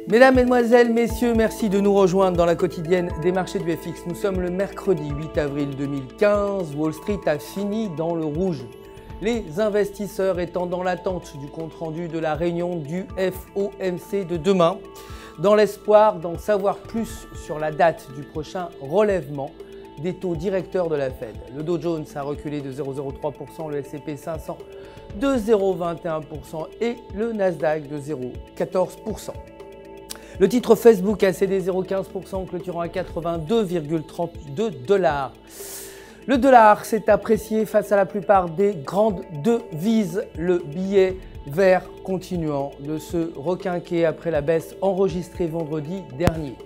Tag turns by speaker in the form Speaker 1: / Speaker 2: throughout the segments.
Speaker 1: Mesdames, Mesdemoiselles, Messieurs, merci de nous rejoindre dans la quotidienne des marchés du FX. Nous sommes le mercredi 8 avril 2015. Wall Street a fini dans le rouge. Les investisseurs étant dans l'attente du compte-rendu de la réunion du FOMC de demain, dans l'espoir d'en savoir plus sur la date du prochain relèvement des taux directeurs de la Fed. Le Dow Jones a reculé de 0,03%, le S&P 500 de 0,21% et le Nasdaq de 0,14%. Le titre Facebook a cédé 0,15%, clôturant à 82,32 $. Le dollar s'est apprécié face à la plupart des grandes devises, le billet vert continuant de se requinquer après la baisse enregistrée vendredi dernier.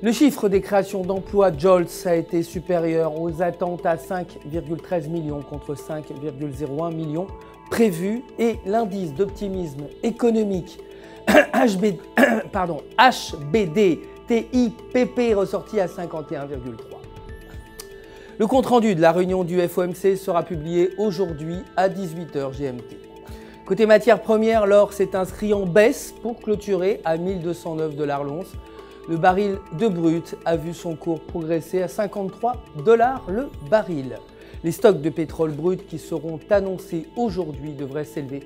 Speaker 1: Le chiffre des créations d'emplois JOLTS a été supérieur aux attentes à 5,13 millions contre 5,01 millions prévus et l'indice d'optimisme économique HBD TIPP ressorti à 51,3. Le compte-rendu de la réunion du FOMC sera publié aujourd'hui à 18h GMT. Côté matières premières, l'or s'est inscrit en baisse pour clôturer à 1209 $ l'once. Le baril de brut a vu son cours progresser à 53 $ le baril. Les stocks de pétrole brut qui seront annoncés aujourd'hui devraient s'élever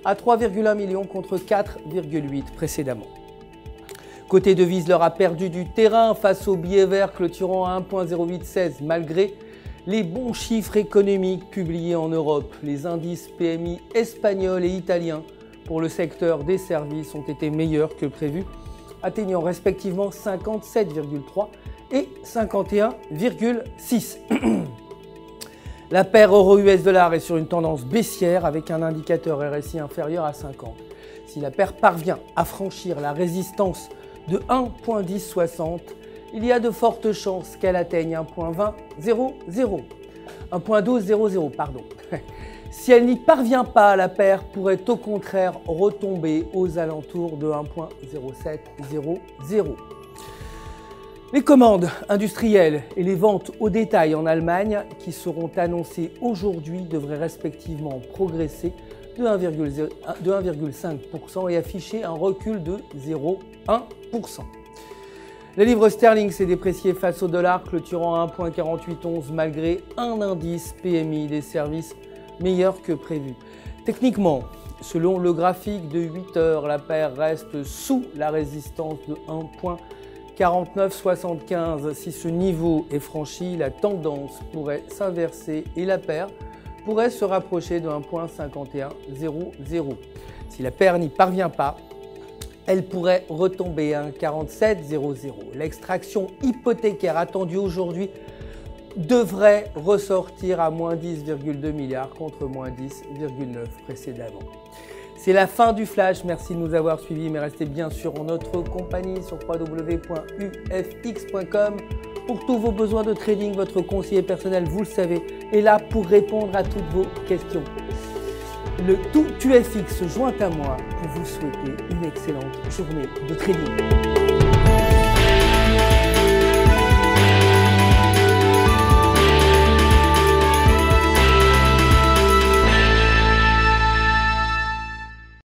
Speaker 1: à 3,1 millions contre 4,8 précédemment. Côté devises, l'or a perdu du terrain face au billet vert clôturant à 1,0816 malgré les bons chiffres économiques publiés en Europe. Les indices PMI espagnols et italiens pour le secteur des services ont été meilleurs que prévu, atteignant respectivement 57,3 et 51,6. La paire euro-US $ est sur une tendance baissière avec un indicateur RSI inférieur à 50. Si la paire parvient à franchir la résistance de 1,1060, il y a de fortes chances qu'elle atteigne 1,1200, pardon. Si elle n'y parvient pas, la paire pourrait au contraire retomber aux alentours de 1,0700. Les commandes industrielles et les ventes au détail en Allemagne qui seront annoncées aujourd'hui devraient respectivement progresser de 1,5% et afficher un recul de 0,1%. La livre sterling s'est dépréciée face au dollar, clôturant à 1,4811 malgré un indice PMI des services meilleur que prévu. Techniquement, selon le graphique de 8 heures, la paire reste sous la résistance de 1,4975. Si ce niveau est franchi, la tendance pourrait s'inverser et la paire pourrait se rapprocher de 1,5100. Si la paire n'y parvient pas, elle pourrait retomber à 1,4700. L'extraction hypothécaire attendue aujourd'hui devrait ressortir à moins 10,2 milliards contre moins 10,9 précédemment. C'est la fin du flash, merci de nous avoir suivis, mais restez bien sûr en notre compagnie sur www.ufx.com. Pour tous vos besoins de trading, votre conseiller personnel, vous le savez, est là pour répondre à toutes vos questions. Le tout UFX se joint à moi pour vous souhaiter une excellente journée de trading.